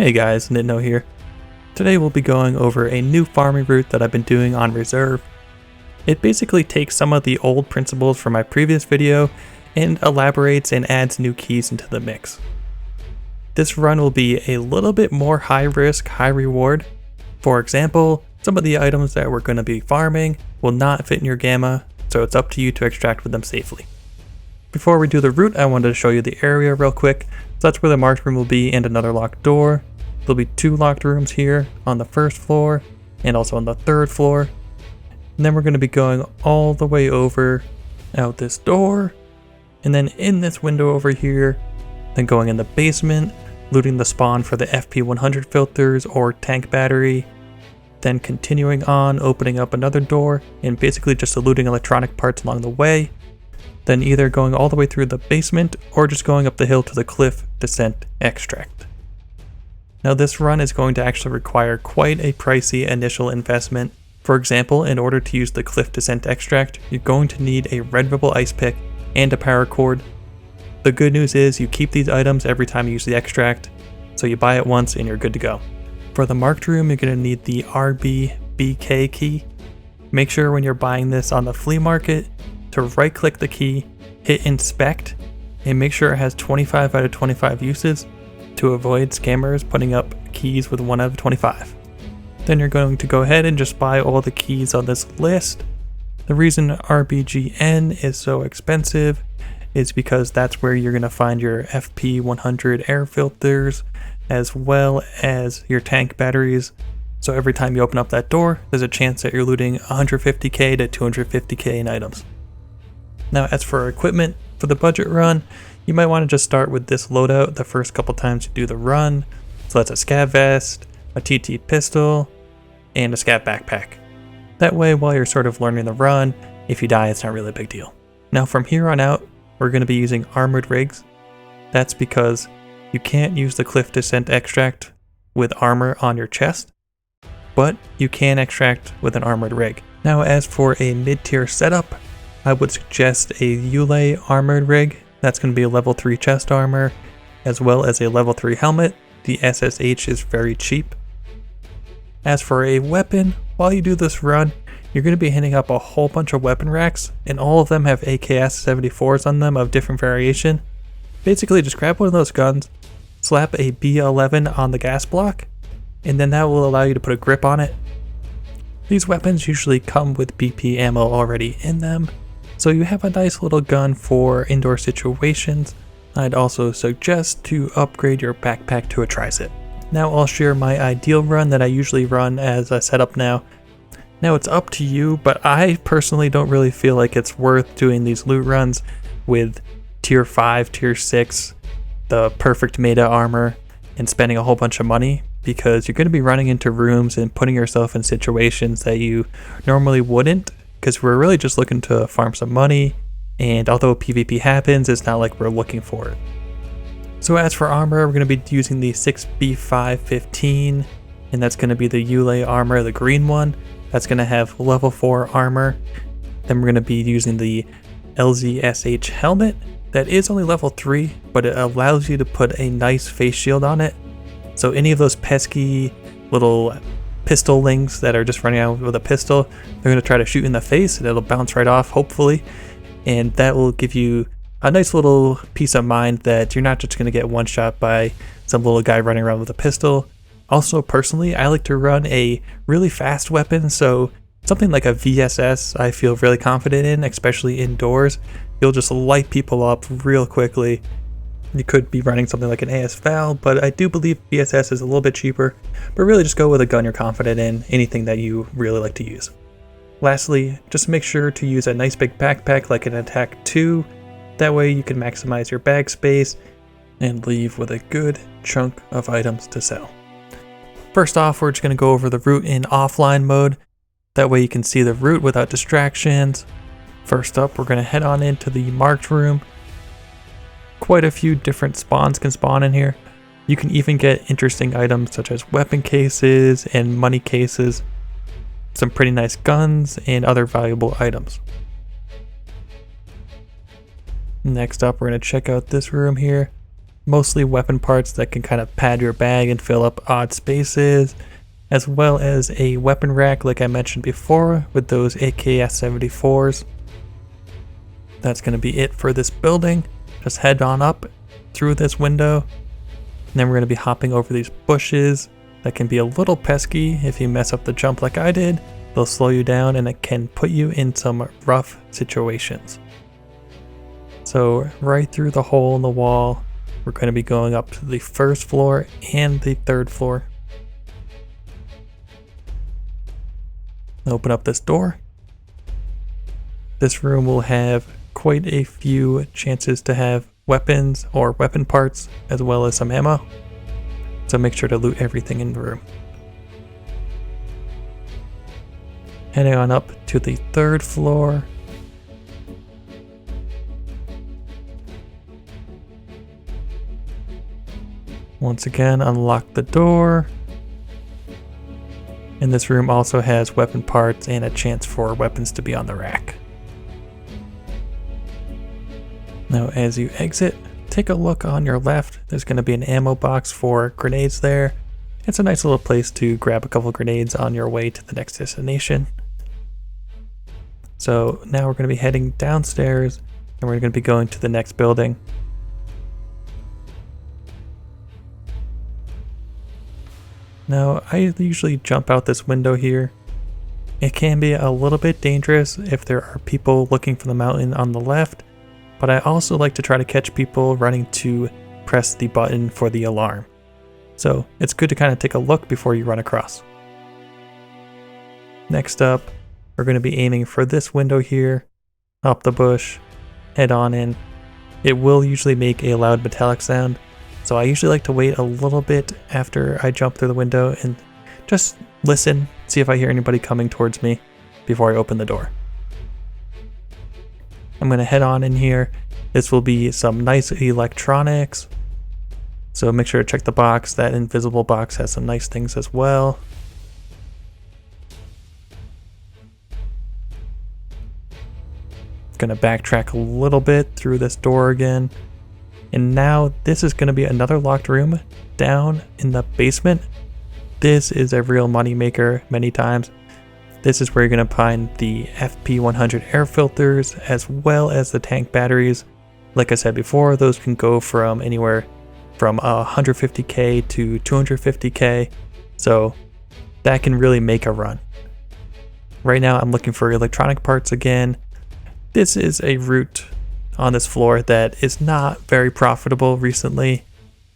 Hey guys, Nitno here. Today we'll be going over a new farming route that I've been doing on Reserve. It basically takes some of the old principles from my previous video and elaborates and adds new keys into the mix. This run will be a little bit more high risk, high reward. For example, some of the items that we're going to be farming will not fit in your gamma, so it's up to you to extract with them safely. Before we do the route, I wanted to show you the area real quick. So that's where the marked room will be and another locked door. There'll be 2 locked rooms here on the first floor and also on the 3rd floor. And then we're going to be going all the way over out this door and then in this window over here, then going in the basement, looting the spawn for the FP100 filters or tank battery, then continuing on, opening up another door and basically just looting electronic parts along the way. Then either going all the way through the basement or just going up the hill to the cliff descent extract. Now this run is going to actually require quite a pricey initial investment. For example, in order to use the cliff descent extract, you're going to need a red Rubble ice pick and a power cord. The good news is you keep these items every time you use the extract, so you buy it once and you're good to go. For the marked room, you're going to need the RBBK key. Make sure when you're buying this on the flea market to right click the key, hit inspect, and make sure it has 25 out of 25 uses to avoid scammers putting up keys with 1 out of 25. Then you're going to go ahead and just buy all the keys on this list. The reason RBGN is so expensive is because that's where you're going to find your FP100 air filters as well as your tank batteries. So every time you open up that door, there's a chance that you're looting 150k to 250k in items. Now as for equipment, for the budget run, you might want to just start with this loadout the first couple times you do the run. So that's a scav vest, a TT pistol, and a scav backpack. That way while you're sort of learning the run, if you die it's not really a big deal. Now from here on out, we're going to be using armored rigs. That's because you can't use the cliff descent extract with armor on your chest, but you can extract with an armored rig. Now as for a mid-tier setup, I would suggest a Yule armored rig. That's going to be a level 3 chest armor, as well as a level 3 helmet. The SSH is very cheap. As for a weapon, while you do this run, you're going to be hitting up a whole bunch of weapon racks, and all of them have AKS-74s on them of different variation. Basically, just grab one of those guns, slap a B11 on the gas block, and then that will allow you to put a grip on it. These weapons usually come with BP ammo already in them, so you have a nice little gun for indoor situations. I'd also suggest to upgrade your backpack to a tri-sit. Now I'll share my ideal run that I usually run as a setup now. Now it's up to you, but I personally don't really feel like it's worth doing these loot runs with tier 5, tier 6, the perfect meta armor, and spending a whole bunch of money, because you're going to be running into rooms and putting yourself in situations that you normally wouldn't, because we're really just looking to farm some money, and although PvP happens, it's not like we're looking for it. So as for armor, we're going to be using the 6B515, and that's going to be the Yule armor, the green one. That's going to have level 4 armor. Then we're going to be using the LZSH helmet. That is only level 3, but it allows you to put a nice face shield on it. So any of those pesky little pistol lings that are just running out with a pistol, they're going to try to shoot in the face and it'll bounce right off, hopefully. And that will give you a nice little peace of mind that you're not just going to get one shot by some little guy running around with a pistol. Also, personally, I like to run a really fast weapon, so something like a VSS I feel really confident in, especially indoors. You'll just light people up real quickly. You could be running something like an AS Val, but I do believe VSS is a little bit cheaper, but really just go with a gun you're confident in, anything that you really like to use. Lastly, just make sure to use a nice big backpack like an Attack 2, that way you can maximize your bag space and leave with a good chunk of items to sell. First off, we're just going to go over the route in offline mode, that way you can see the route without distractions. First up, we're going to head on into the marked room. Quite a few different spawns can spawn in here. You can even get interesting items such as weapon cases and money cases, some pretty nice guns, and other valuable items. Next up, we're going to check out this room here. mostly weapon parts that can kind of pad your bag and fill up odd spaces, as well as a weapon rack like I mentioned before with those AKS-74s. That's going to be it for this building. Just head on up through this window, and then we're going to be hopping over these bushes that can be a little pesky. If you mess up the jump like I did, they'll slow you down and it can put you in some rough situations. So right through the hole in the wall, we're going to be going up to the first floor and the third floor. Open up this door. This room will have quite a few chances to have weapons or weapon parts, as well as some ammo. So make sure to loot everything in the room. Heading on up to the third floor. Once again, unlock the door. And this room also has weapon parts and a chance for weapons to be on the rack. Now as you exit, take a look on your left. There's going to be an ammo box for grenades there. It's a nice little place to grab a couple grenades on your way to the next destination. So now we're going to be heading downstairs and we're going to be going to the next building. Now I usually jump out this window here. It can be a little bit dangerous if there are people looking for the mountain on the left, but I also like to try to catch people running to press the button for the alarm. So it's good to kind of take a look before you run across. Next up, we're going to be aiming for this window here, up the bush, head on in. It will usually make a loud metallic sound, so I usually like to wait a little bit after I jump through the window and just listen, see if I hear anybody coming towards me before I open the door. I'm going to head on in here. This will be some nice electronics. So make sure to check the box. That invisible box has some nice things as well. Going to backtrack a little bit through this door again. And now this is going to be another locked room down in the basement. This is a real money maker many times. This is where you're going to find the FP100 air filters as well as the tank batteries. Like I said before, those can go from anywhere from 150k to 250k. So that can really make a run. Right now I'm looking for electronic parts again. This is a route on this floor that is not very profitable recently.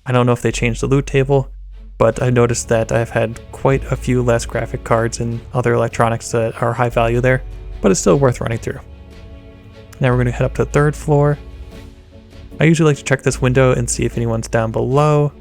I don't know if they changed the loot table, but I noticed that I've had quite a few less graphic cards and other electronics that are high value there, but it's still worth running through. Now we're going to head up to the third floor. I usually like to check this window and see if anyone's down below,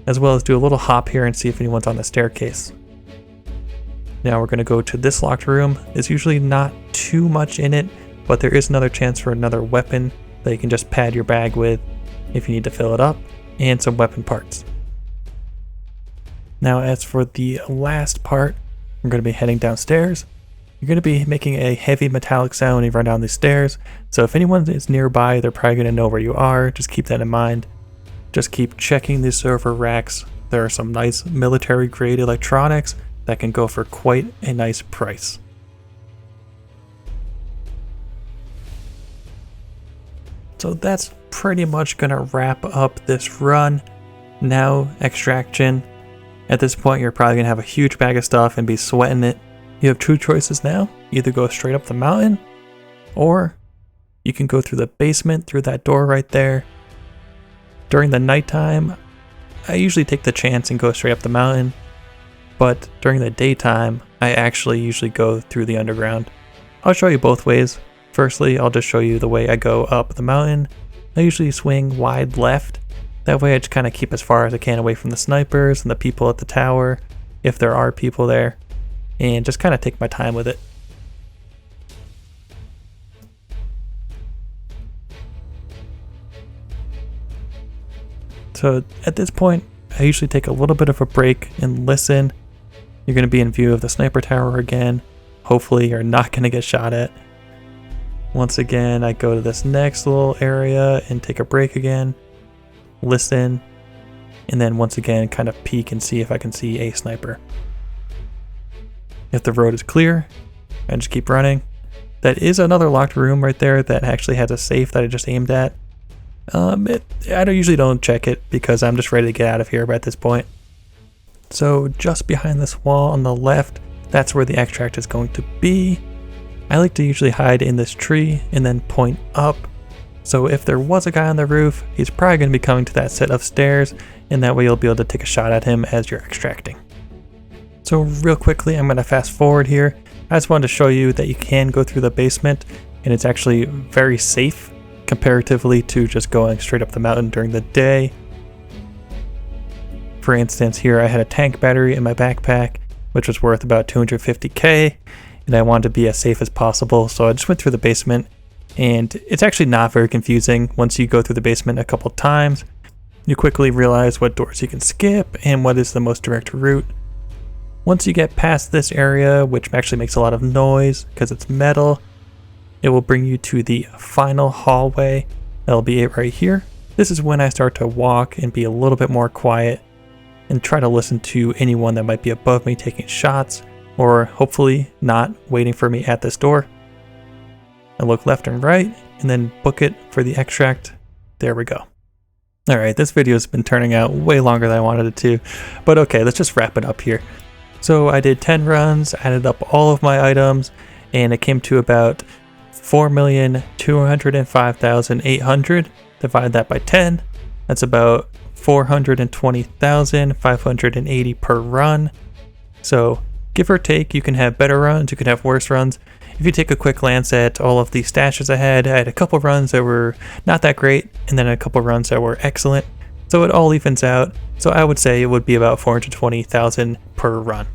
as well as do a little hop here and see if anyone's on the staircase. Now we're going to go to this locked room. There's usually not too much in it, but there is another chance for another weapon that you can just pad your bag with if you need to fill it up, and some weapon parts. Now as for the last part, we're going to be heading downstairs. You're going to be making a heavy metallic sound when you run down these stairs, so if anyone is nearby, they're probably going to know where you are. Just keep that in mind. Just keep checking the server racks. There are some nice military grade electronics that can go for quite a nice price. So that's pretty much going to wrap up this run. Now extraction. At this point you're probably going to have a huge bag of stuff and be sweating it. You have two choices now. Either go straight up the mountain, or you can go through the basement through that door right there. During the nighttime, I usually take the chance and go straight up the mountain, but during the daytime, I actually usually go through the underground. I'll show you both ways. Firstly, I'll just show you the way I go up the mountain. I usually swing wide left. That way I just kind of keep as far as I can away from the snipers and the people at the tower, if there are people there, and just kind of take my time with it. So at this point, I usually take a little bit of a break and listen. You're going to be in view of the sniper tower again. Hopefully you're not going to get shot at. Once again, I go to this next little area and take a break again. listen, and then once again kind of peek and see if I can see a sniper. If the road is clear, I just keep running. That is another locked room right there that actually has a safe that I just aimed at. I usually don't check it because I'm just ready to get out of here at this point. So just behind this wall on the left, that's where the extract is going to be. I like to usually hide in this tree and then point up. So if there was a guy on the roof, he's probably going to be coming to that set of stairs, and that way you'll be able to take a shot at him as you're extracting. So real quickly, I'm going to fast forward here. I just wanted to show you that you can go through the basement, and it's actually very safe comparatively to just going straight up the mountain during the day. For instance, here I had a tank battery in my backpack, which was worth about 250k, and I wanted to be as safe as possible, so I just went through the basement, and it's actually not very confusing. Once you go through the basement a couple times, you quickly realize what doors you can skip and what is the most direct route. Once you get past this area, which actually makes a lot of noise because it's metal, it will bring you to the final hallway. That'll be it right here. This is when I start to walk and be a little bit more quiet and try to listen to anyone that might be above me taking shots, or hopefully not waiting for me at this door. I look left and right and then book it for the extract. There we go. Alright, this video has been turning out way longer than I wanted it to, but okay, let's just wrap it up here. So I did 10 runs, added up all of my items, and it came to about 4,205,800. Divide that by 10. That's about 420,580 per run. So give or take, you can have better runs, you can have worse runs. If you take a quick glance at all of the stashes I had a couple runs that were not that great, and then a couple runs that were excellent. So it all evens out. So I would say it would be about 420,000 per run.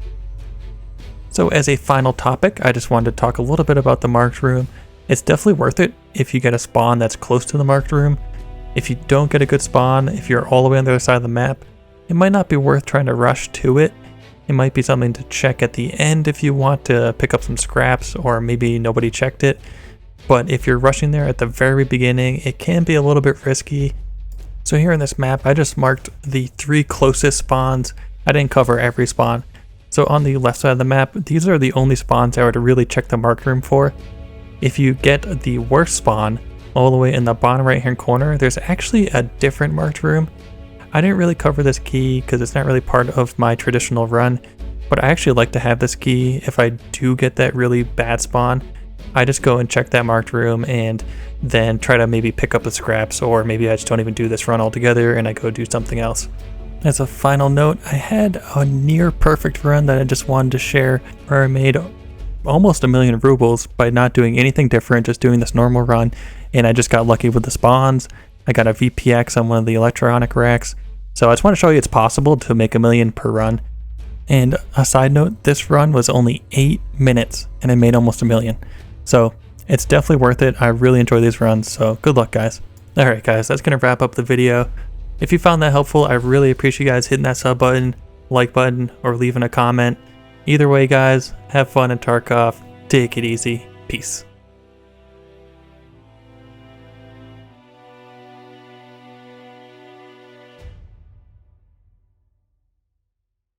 So as a final topic, I just wanted to talk a little bit about the marked room. It's definitely worth it if you get a spawn that's close to the marked room. If you don't get a good spawn, if you're all the way on the other side of the map, it might not be worth trying to rush to it. It might be something to check at the end if you want to pick up some scraps, or maybe nobody checked it. But if you're rushing there at the very beginning, it can be a little bit risky. So here in this map, I just marked the 3 closest spawns. I didn't cover every spawn. So on the left side of the map, these are the only spawns I would really check the marked room for. If you get the worst spawn all the way in the bottom right hand corner, there's actually a different marked room. I didn't really cover this key because it's not really part of my traditional run, but I actually like to have this key if I do get that really bad spawn. I just go and check that marked room and then try to maybe pick up the scraps, or maybe I just don't even do this run altogether and I go do something else. As a final note, I had a near perfect run that I just wanted to share where I made almost 1,000,000 rubles by not doing anything different, just doing this normal run, and I just got lucky with the spawns. I got a VPX on one of the electronic racks, so I just want to show you it's possible to make 1,000,000 per run. And a side note, this run was only 8 minutes and I made almost 1,000,000. So it's definitely worth it. I really enjoy these runs, so good luck guys. Alright guys, that's going to wrap up the video. If you found that helpful, I really appreciate you guys hitting that sub button, like button, or leaving a comment. Either way guys, have fun in Tarkov, take it easy, peace.